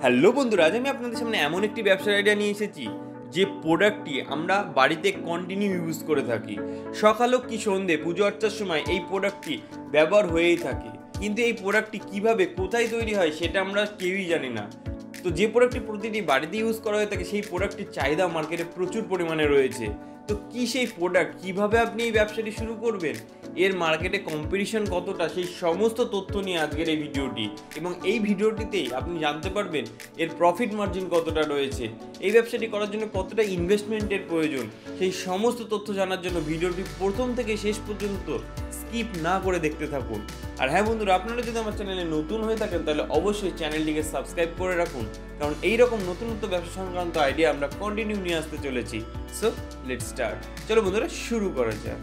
Hello বন্ধুরা, আজ আমি আপনাদের সামনে এমন একটি ব্যবসার আইডিয়া নিয়ে এসেছি যে প্রোডাক্টটি আমরা বাড়িতে কন্টিনিউ ইউজ করে থাকি। সকাল হোক কি সন্ধে, পুজো অর্চার সময় এই প্রোডাক্টটি ব্যবহার হয়েই থাকে। কিন্তু এই প্রোডাক্টটি কিভাবে কোথায় তৈরি হয় সেটা আমরা কেউই জানি না। তো যে প্রোডাক্টটি প্রতিদিন বাড়িতে ইউজ করা হয়ে থাকে সেই প্রোডাক্টটির চাহিদা মার্কেটে প্রচুর পরিমাণে রয়েছে। তো কী সেই প্রোডাক্ট, কীভাবে আপনি এই ব্যবসাটি শুরু করবেন, এর মার্কেটে কম্পিটিশন কতটা, সেই সমস্ত তথ্য নিয়ে আজকের এই ভিডিওটি। এবং এই ভিডিওটিতেই আপনি জানতে পারবেন এর প্রফিট মার্জিন কতটা রয়েছে, এই ব্যবসাটি করার জন্য কতটা ইনভেস্টমেন্টের প্রয়োজন। সেই সমস্ত তথ্য জানার জন্য ভিডিওটি প্রথম থেকে শেষ পর্যন্ত স্কিপ না করে দেখতে থাকুন। আর হ্যাঁ বন্ধুরা, আপনারা যদি আমার চ্যানেলে নতুন হয়ে থাকেন তাহলে অবশ্যই চ্যানেলটিকে সাবস্ক্রাইব করে রাখুন, কারণ এইরকম নতুন নতুন ব্যবসা সংক্রান্ত আইডিয়া আমরা কন্টিনিউ নিয়ে আসতে চলেছি। So let's start. চলো বন্ধুরা, শুরু করা যাক।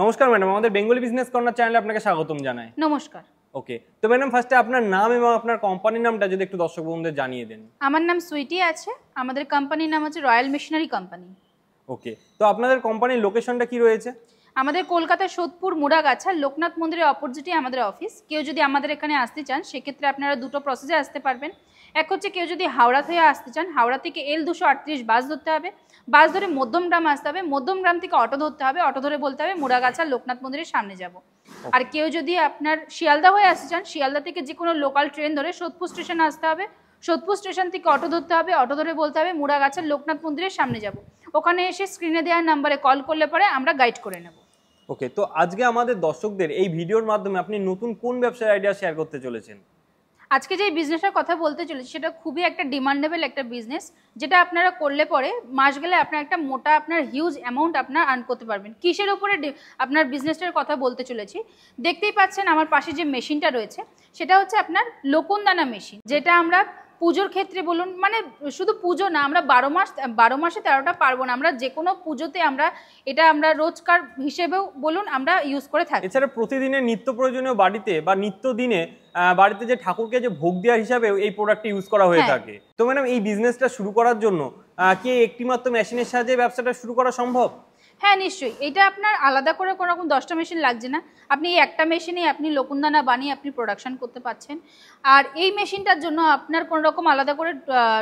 নমস্কার ম্যাডাম, আমাদের বেঙ্গলি বিজনেস কর্নার চ্যানেলে আপনাকে স্বাগতম জানাই। নমস্কার। ওকে, তো ম্যাডাম ফার্স্টে আপনার নাম এবং আপনার কোম্পানির নামটা যদি একটু দর্শক বন্ধুদের জানিয়ে দেন। আমার নাম সুইটি আছে, আমাদের কোম্পানির নাম হচ্ছে রয়্যাল মিশনারি কোম্পানি। ওকে, তো আপনাদের কোম্পানির লোকেশনটা কি রয়েছে? আমাদের কলকাতার সোদপুর মুড়াগাছা লোকনাথ মন্দিরের অপোজিটে আমাদের অফিস। কেউ যদি আমাদের এখানে আসতে চান সেক্ষেত্রে আপনারা দুটো প্রসেসে আসতে পারবেন। এক হচ্ছে কেউ যদি হাওড়া থেকে আসতে চান, হাওড়া থেকে L238 বাস ধরতে হবে, বাস ধরে মধ্যমগ্রাম আসতে হবে, মধ্যমগ্রাম থেকে অটো ধরতে হবে, অটো ধরে বলতে হবে মুড়াগাছা লোকনাথ মন্দিরের সামনে যাব। আর কেউ যদি আপনার শিয়ালদা হয়ে আসতে চান, শিয়ালদা থেকে যে কোনো লোকাল ট্রেন ধরে সোদপুর স্টেশনে আসতে হবে, সোদপুর স্টেশন থেকে অটো ধরতে হবে, অটো ধরে বলতে হবে মুড়াগাছা লোকনাথ মন্দিরের সামনে যাব। ওখানে এসে স্ক্রিনে দেওয়ার নাম্বারে কল করলে পরে আমরা গাইড করে নেব। ওকে, তো আজকে আমাদের দর্শকদের এই ভিডিওর মাধ্যমে আপনি নতুন কোন ব্যবসার আইডিয়া শেয়ার করতে চলেছেন? আজকে যে বিজনেসের কথা বলতে চলেছি সেটা খুবই একটা ডিমান্ডেবল একটা বিজনেস, যেটা আপনারা করলে পরে মাস গেলে আপনার একটা মোটা আপনার হিউজ অ্যামাউন্ট আপনার আর্ন করতে পারবেন। কিসের উপরে আপনার বিজনেসটার কথা বলতে চলেছি, দেখতেই পাচ্ছেন আমার পাশে যে মেশিনটা রয়েছে সেটা হচ্ছে আপনার লোকনদানা মেশিন, যেটা আমরা পুজোর ক্ষেত্রে বলুন, মানে শুধু পুজো না, আমরা 12 মাসে 13টা পার্বণ, আমরা যে কোনো পুজোতে এটা আমরা রোজকার হিসেবেও বলুন আমরা ইউজ করে থাকি। এছাড়া প্রতিদিনের নিত্য প্রয়োজনীয় বাড়িতে বা নিত্য দিনে বাড়িতে যে ঠাকুরকে যে ভোগ দেওয়ার হিসাবে এই প্রোডাক্টটা ইউজ করা হয়ে থাকে। তো ম্যাডাম, এই বিজনেসটা শুরু করার জন্য কি একটিমাত্র মেশিনের সাহায্যে ব্যবসাটা শুরু করা সম্ভব? হ্যাঁ নিশ্চয়ই, এটা আপনার আলাদা করে কোনো রকম 10টা মেশিন লাগছে না। আপনি এই একটা মেশিনেই আপনি লোকনদানা বানিয়ে আপনি প্রোডাকশন করতে পারছেন। আর এই মেশিনটার জন্য আপনার কোনো রকম আলাদা করে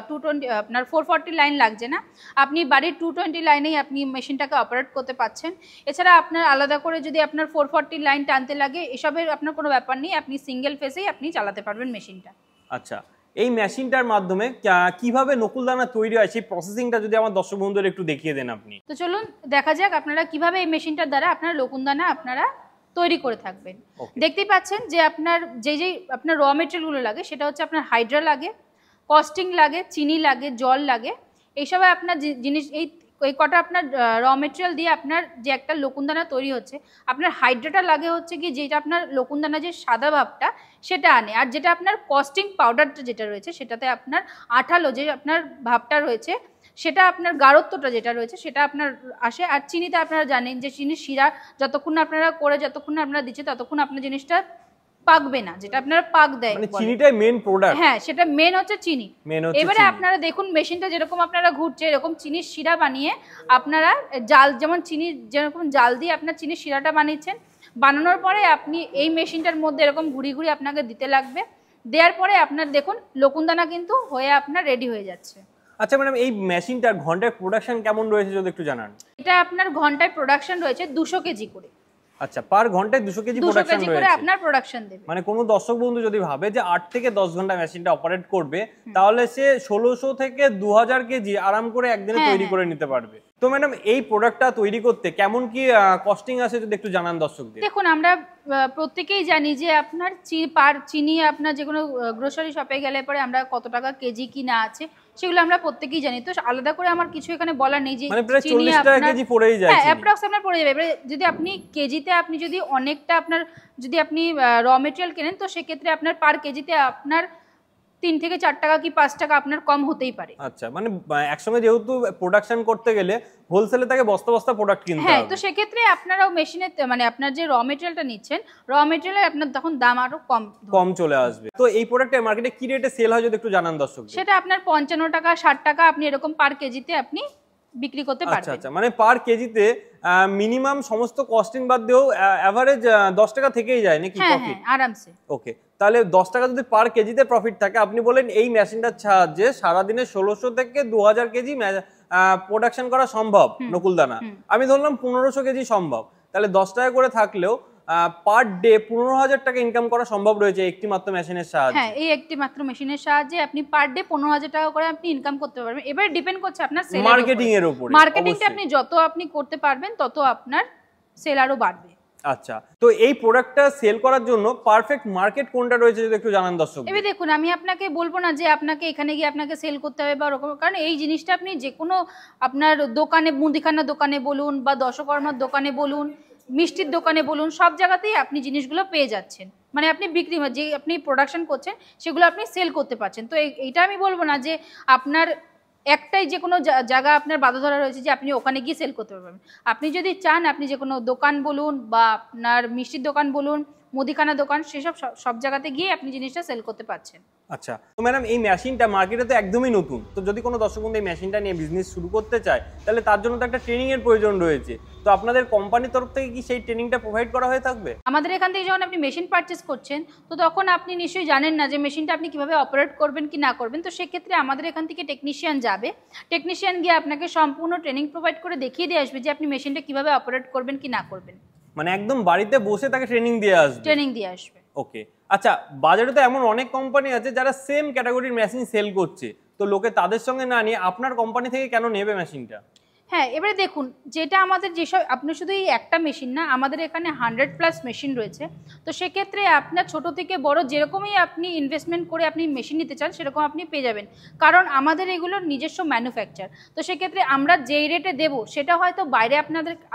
220 আপনার 440 লাইন লাগছে না। আপনি বাড়ির 220 লাইনেই আপনি মেশিনটাকে অপারেট করতে পারছেন। এছাড়া আপনার আলাদা করে যদি আপনার 440 লাইন টানতে লাগে, এসবের আপনার কোনো ব্যাপার নেই, আপনি সিঙ্গেল ফেসেই আপনি চালাতে পারবেন মেশিনটা। আচ্ছা, এই মেশিনটার মাধ্যমে কিভাবে নকুলদানা তৈরি হয় সেই প্রসেসিংটা যদি আমার দর্শক বন্ধুদের একটু দেখিয়ে দেন আপনি। তো চলুন দেখা যাক আপনারা কিভাবে এই মেশিনটার দ্বারা আপনারা লোকনদানা আপনারা তৈরি করে থাকবেন। দেখতেই পাচ্ছেন যে আপনার যেই আপনার র মেটেরিয়ালগুলো লাগে সেটা হচ্ছে আপনার হাইড্রা লাগে, কস্টিং লাগে, চিনি লাগে, জল লাগে। এইসবে আপনার জিনিস এই কটা আপনার র মেটেরিয়াল দিয়ে আপনার যে একটা লোকনদানা তৈরি হচ্ছে। আপনার হাইড্রাটা লাগে হচ্ছে কি যেটা আপনার লোকনদানা যে সাদা ভাবটা সেটা আনে, আর যেটা আপনার কস্টিং পাউডারটা যেটা রয়েছে সেটাতে আপনার আঠালো যে আপনার ভাবটা রয়েছে সেটা আপনার গাঢ়ত্বটা যেটা রয়েছে সেটা আপনার আসে। আর চিনিতে আপনারা জানেন যে চিনির শিরা যতক্ষণ আপনারা করে যতক্ষণ আপনারা দিচ্ছে ততক্ষণ আপনার জিনিসটা পাকবে না, যেটা আপনারা পাক দেয় মানে চিনিটাই মেইন প্রোডাক্ট। হ্যাঁ, সেটা মেন হচ্ছে চিনি। এবারে আপনারা দেখুন মেশিনটা যেরকম আপনারা ঘুরছে এরকম চিনির শিরা বানিয়ে আপনারা জাল, যেমন চিনি যেরকম জাল দিয়ে আপনার চিনির শিরাটা বানিয়েছেন, বানানোর পরে আপনি এই মেশিনটার মধ্যে এরকম ঘুরি ঘুরি আপনাকে দিতে লাগবে। দেওয়ার পরে আপনার দেখুন লোকনদানা কিন্তু হয়ে আপনার রেডি হয়ে যাচ্ছে। আচ্ছা ম্যাডাম, এই মেশিনটার ঘন্টায় প্রোডাকশন কেমন রয়েছে যদি একটু জানান। এটা আপনার ঘন্টায় প্রোডাকশন রয়েছে 200 কেজি করে। আচ্ছা, পার ঘন্টায় 200 কেজি প্রোডাকশন রয়েছে করে আপনার প্রোডাকশন দেবে। মানে কোনো দর্শক বন্ধু যদি ভাবে যে 8 থেকে 10 ঘন্টা মেশিনটা অপারেট করবে তাহলে সে 1600 থেকে 2000 কেজি আরাম করে একদিনে তৈরি করে নিতে পারবে। তো ম্যাডাম, এই প্রোডাক্টটা তৈরি করতে কেমন কি কস্টিং আছে যদি একটু জানান দর্শকদের। দেখুন আমরা প্রত্যেকেই জানি যে আপনার চিনি আপনার যে কোনো গ্রোসারি শপে গেলে পরে আমরা কত টাকা কেজি কি না আছে সেগুলো আমরা প্রত্যেকেই জানি। তো আলাদা করে আমার কিছু এখানে বলা নেই যে মানে প্রায় 40 টাকা কেজি পড়েই যায়। হ্যাঁ, অ্যাপ্রক্স আপনার পড়ে যাবে। এবারে যদি আপনি কেজিতে আপনি যদি অনেকটা আপনার যদি আপনি র মেটেরিয়াল কেনেন তো সেক্ষেত্রে আপনার পার কেজিতে আপনার 3 থেকে 4 টাকা কি 5 টাকা আপনার কম হতেই পারে। আচ্ছা, মানে একসঙ্গে যেহেতু প্রোডাকশন করতে গেলে হোলসেলে তাকে বস্তা বস্তা প্রোডাক্ট কিনতে হবে। হ্যাঁ, তো সেক্ষেত্রে আপনারাও মেশিনে মানে আপনার যে র মেটেরিয়ালটা নিচ্ছেন র মেটেরিয়ালে আপনার তখন দাম আরো কম চলে আসবে। তো এই প্রোডাক্টের মার্কেটে কি রেটে সেল হয় যদি একটু জানান দর্শকদের। সেটা আপনার 55 টাকা 60 টাকা আপনি এরকম পার কেজিতে আপনি বিক্রি করতে পারবেন। আচ্ছা আচ্ছা, মানে পার কেজিতে মিনিমাম সমস্ত কস্টিং বাদ দিয়েও এভারেজ 10 টাকা থেকেই যায় নাকি প্রফিট? হ্যাঁ, আরামসে। ওকে, তাহলে 10 টাকা যদি পার কেজিতে প্রফিট থাকে, আপনি বলেন এই মেশিনটার সাহায্যে সারাদিনে 1600 থেকে 2000 কেজি প্রোডাকশন করা সম্ভব নকুলদানা। আমি ধরলাম 1500 কেজি সম্ভব, তাহলে 10 টাকা করে থাকলেও পার ডে 15,000 টাকা ইনকাম করা সম্ভব রয়েছে একটি মাত্র মেশিনের সাহায্যে। হ্যাঁ, এই একটি মাত্র মেশিনের সাহায্যে আপনি পার ডে 15,000 টাকা করে আপনি ইনকাম করতে পারবেন। এবার ডিপেন্ড করছে আপনার সেল মার্কেটিং এর উপরে। মার্কেটিংটা আপনি যত আপনি করতে পারবেন তত আপনার সেল আরো বাড়বে। আচ্ছা, তো এই প্রোডাক্টটা সেল করার জন্য পারফেক্ট মার্কেট কোনটা রয়েছে যদি একটু জানান দর্শক। এবার দেখুন, আমি আপনাকে বলবো না যে আপনাকে এখানে গিয়ে আপনাকে সেল করতে হবে বা ওরকম, কারণ এই জিনিসটা আপনি যে কোনো আপনার দোকানে, মুদিখানা দোকানে বলুন বা দশকর্মার দোকানে বলুন, মিষ্টির দোকানে বলুন, সব জায়গাতেই আপনি জিনিসগুলো পেয়ে যাচ্ছেন। মানে আপনি বিক্রি, যে আপনি প্রোডাকশন করছেন সেগুলো আপনি সেল করতে পারছেন। তো এইটা আমি বলবো না যে আপনার একটাই যে কোনো জায়গা আপনার বাধা ধরা রয়েছে যে আপনি ওখানে গিয়ে সেল করতে পারবেন। আপনি যদি চান, আপনি যে কোনো দোকান বলুন বা আপনার মিষ্টির দোকান বলুন, মুদিখানা দোকান, সেসব সব জায়গাতে গিয়ে আপনি জিনিসটা সেল করতে পারছেন। আচ্ছা, তো ম্যাডাম এই মেশিনটা মার্কেটে তো একদমই নতুন, তো যদি কোনো দর্শক বন্ধু এই মেশিনটা নিয়ে বিজনেস শুরু করতে চায় তাহলে তার জন্য তো একটা ট্রেনিং এর প্রয়োজন রয়েছে। তো আপনাদের কোম্পানির তরফ থেকে কি সেই ট্রেনিংটা প্রোভাইড করা হয়ে থাকবে? আমাদের এখান থেকে যখন আপনি মেশিন পারচেস করছেন, তো তখন আপনি নিশ্চয়ই জানেন না যে মেশিনটা আপনি কিভাবে অপারেট করবেন কি না করবেন। তো সেক্ষেত্রে আমাদের এখান থেকে টেকনিশিয়ান যাবে, টেকনিশিয়ান গিয়ে আপনাকে সম্পূর্ণ ট্রেনিং প্রোভাইড করে দেখিয়ে দিয়ে আসবে যে আপনি মেশিনটা কিভাবে অপারেট করবেন কি না করবেন। মানে একদম বাড়িতে বসে তাকে ট্রেনিং দিয়ে আসবে। ওকে, আচ্ছা, বাজারে তো এমন অনেক কোম্পানি আছে যারা সেম ক্যাটাগরির মেশিন সেল করছে, তো লোকে তাদের সঙ্গে না নিয়ে আপনার কোম্পানি থেকে কেন নেবে মেশিনটা? হ্যাঁ, এবারে দেখুন, যেটা আমাদের যেসব, আপনি শুধু এই একটা মেশিন না, আমাদের এখানে 100+ মেশিন রয়েছে। তো সেক্ষেত্রে আপনার ছোট থেকে বড় যেরকমই আপনি ইনভেস্টমেন্ট করে আপনি মেশিন নিতে চান সেরকম আপনি পেয়ে যাবেন, কারণ আমাদের এগুলোর নিজস্ব ম্যানুফ্যাকচার। তো সেক্ষেত্রে আমরা যেই রেটে দেবো সেটা হয়তো বাইরে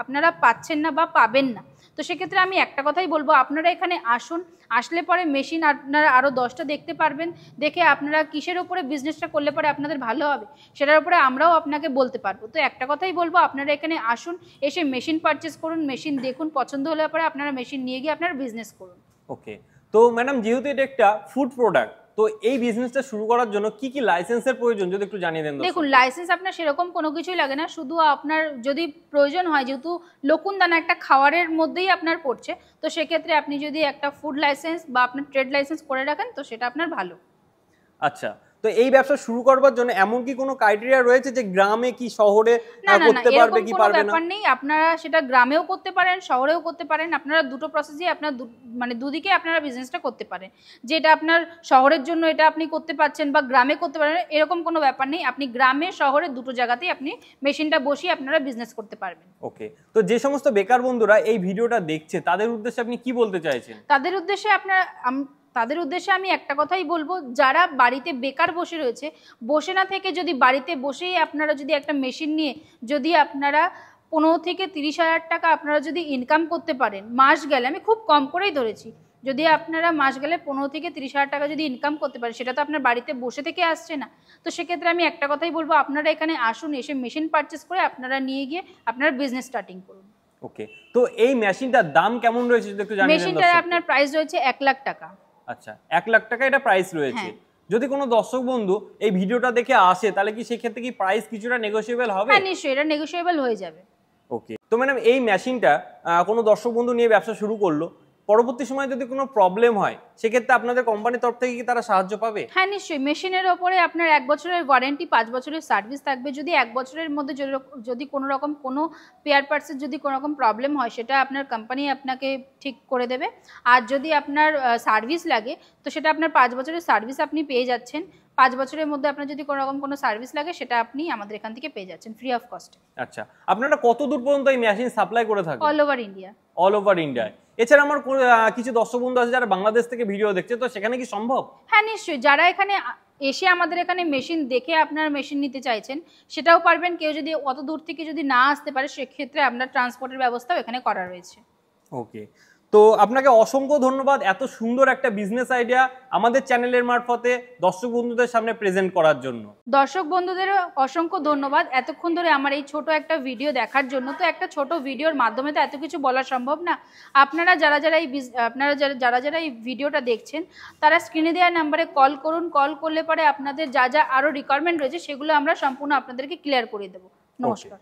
আপনারা পাচ্ছেন না বা পাবেন না। তো সেক্ষেত্রে আমি একটা কথাই বলবো, আপনারা এখানে আসুন, আসলে পরে মেশিন আপনারা আরও 10টা দেখতে পারবেন, দেখে আপনারা কিসের উপরে বিজনেসটা করলে পরে আপনাদের ভালো হবে সেটার উপরে আমরাও আপনাকে বলতে পারবো। তো একটা কথাই বলবো, আপনারা এখানে আসুন, এসে মেশিন পারচেস করুন, মেশিন দেখুন, পছন্দ হলে পরে আপনারা মেশিন নিয়ে গিয়ে আপনারা বিজনেস করুন। ওকে, তো ম্যাডাম যেহেতু এটা একটা ফুড প্রোডাক্ট, তো এই বিজনেসটা শুরু করার জন্য কি কি লাইসেন্সের প্রয়োজন যদি একটু জানিয়ে দেন। দেখুন, লাইসেন্স আপনার সেরকম কোনো কিছুই লাগে না, শুধু আপনার যদি প্রয়োজন হয়, যেহেতু লকুনদানা একটা খাবারের মধ্যেই আপনার পড়ছে, তো সেক্ষেত্রে আপনি যদি একটা ফুড লাইসেন্স বা আপনার ট্রেড লাইসেন্স করে রাখেন তো সেটা আপনার ভালো। আচ্ছা, তো এই ব্যবসা শুরু করবার জন্য এমন কি কোনো ক্রাইটেরিয়া রয়েছে যে গ্রামে কি শহরে করতে পারবে কি পারবে না? ব্যাপার নেই, আপনারা সেটা গ্রামেও করতে পারেন, শহরেও করতে পারেন, আপনারা দুটো প্রসেসই আপনার মানে দুদিকে আপনারা বিজনেসটা করতে পারেন। যেটা আপনার শহরের জন্য এটা আপনি করতে পারছেন বা গ্রামে করতে পারেন, এরকম কোনো ব্যাপার নেই। আপনি গ্রামে শহরে দুটো জায়গাতেই আপনি মেশিনটা বসিয়ে আপনারা বিজনেস করতে পারবেন। ওকে, তো যে সমস্ত বেকার বন্ধুরা এই ভিডিওটা দেখছে তাদের উদ্দেশ্যে আপনি কি বলতে চাইছেন? তাদের উদ্দেশ্যে আমি একটা কথাই বলবো, যারা বাড়িতে বেকার বসে রয়েছে, বসে না থেকে যদি বাড়িতে বসেই আপনারা যদি একটা মেশিন নিয়ে যদি আপনারা 15 থেকে 30,000 টাকা আপনারা যদি ইনকাম করতে পারেন মাস গেলে, আমি খুব কম করেই ধরেছি, যদি আপনারা মাস গেলে 15 থেকে 30,000 টাকা যদি ইনকাম করতে পারেন, সেটা তো আপনার বাড়িতে বসে থেকে আসছে না। তো সেক্ষেত্রে আমি একটা কথাই বলবো, আপনারা এখানে আসুন, এসে মেশিন পারচেস করে আপনারা নিয়ে গিয়ে আপনারা বিজনেস স্টার্টিং করুন। ওকে, তো এই মেশিনটার দাম কেমন রয়েছে যদি একটু জানিয়ে দেন। মেশিনটার আপনার প্রাইস রয়েছে 1 লাখ টাকা। আচ্ছা, 1 লাখ টাকা এটা প্রাইস রয়েছে। যদি কোনো দর্শক বন্ধু এই ভিডিওটা দেখে আসে তাহলে কি সেক্ষেত্রে কি প্রাইস কিছুটা নেগোশিয়েবল হবে? হ্যাঁ, নিশ্চয়ই এটা নেগোশিয়েবল হয়ে যাবে। ওকে, তো ম্যাডাম এই মেশিনটা কোনো দর্শক বন্ধু নিয়ে ব্যবসা শুরু করলো, পরবর্তী সময় যদি কোনো প্রবলেম হয় সেক্ষেত্রে আপনাদের কোম্পানির তরফ থেকে কি তারা সাহায্য পাবে? হ্যাঁ, নিশ্চয়ই। মেশিনের ওপরে আপনার 1 বছরের ওয়ারেন্টি, 5 বছরের সার্ভিস থাকবে। যদি 1 বছরের মধ্যে যদি কোনো রকম কোনো পেয়ার পার্টসের যদি কোনো রকম প্রবলেম হয় সেটা আপনার কোম্পানি আপনাকে ঠিক করে দেবে। আর যদি আপনার সার্ভিস লাগে তো সেটা আপনার 5 বছরের সার্ভিস আপনি পেয়ে যাচ্ছেন। 5 বছরের মধ্যে আপনার যদি কোনো রকম কোনো সার্ভিস লাগে সেটা আপনি আমাদের এখান থেকে পেয়ে যাচ্ছেন ফ্রি অফ কস্টে। আচ্ছা, আপনারা কত দূর পর্যন্ত এই মেশিন সাপ্লাই করে থাকেন? All over India. All over ইন্ডিয়ায়। এছাড়া আমার কিছু দর্শক বন্ধু আছে যারা বাংলাদেশ থেকে ভিডিও দেখছে, তো সেখানে কি সম্ভব? হ্যাঁ, নিশ্চয়ই। যারা এখানে এসে আমাদের এখানে মেশিন দেখে আপনার মেশিন নিতে চাইছেন সেটাও পারবেন। কেউ যদি অত দূর থেকে যদি না আসতে পারে সেক্ষেত্রে আপনার ট্রান্সপোর্টের ব্যবস্থাও এখানে করা রয়েছে। ওকে, তো আপনাকে অসংখ্য ধন্যবাদ এত সুন্দর একটা বিজনেস আইডিয়া আমাদের চ্যানেলের মারফতে দর্শক বন্ধুদের সামনে প্রেজেন্ট করার জন্য। দর্শক বন্ধুদেরও অসংখ্য ধন্যবাদ এতক্ষণ ধরে আমার এই ছোট একটা ভিডিও দেখার জন্য। তো একটা ছোট ভিডিওর মাধ্যমে তো এত কিছু বলা সম্ভব না। আপনারা যারা এই ভিডিওটা দেখছেন তারা স্ক্রিনে দেওয়া নাম্বারে কল করুন। কল করলে পরে আপনাদের যা যা আরও রিকোয়ারমেন্ট রয়েছে সেগুলো আমরা সম্পূর্ণ আপনাদেরকে ক্লিয়ার করে দেবো। নমস্কার।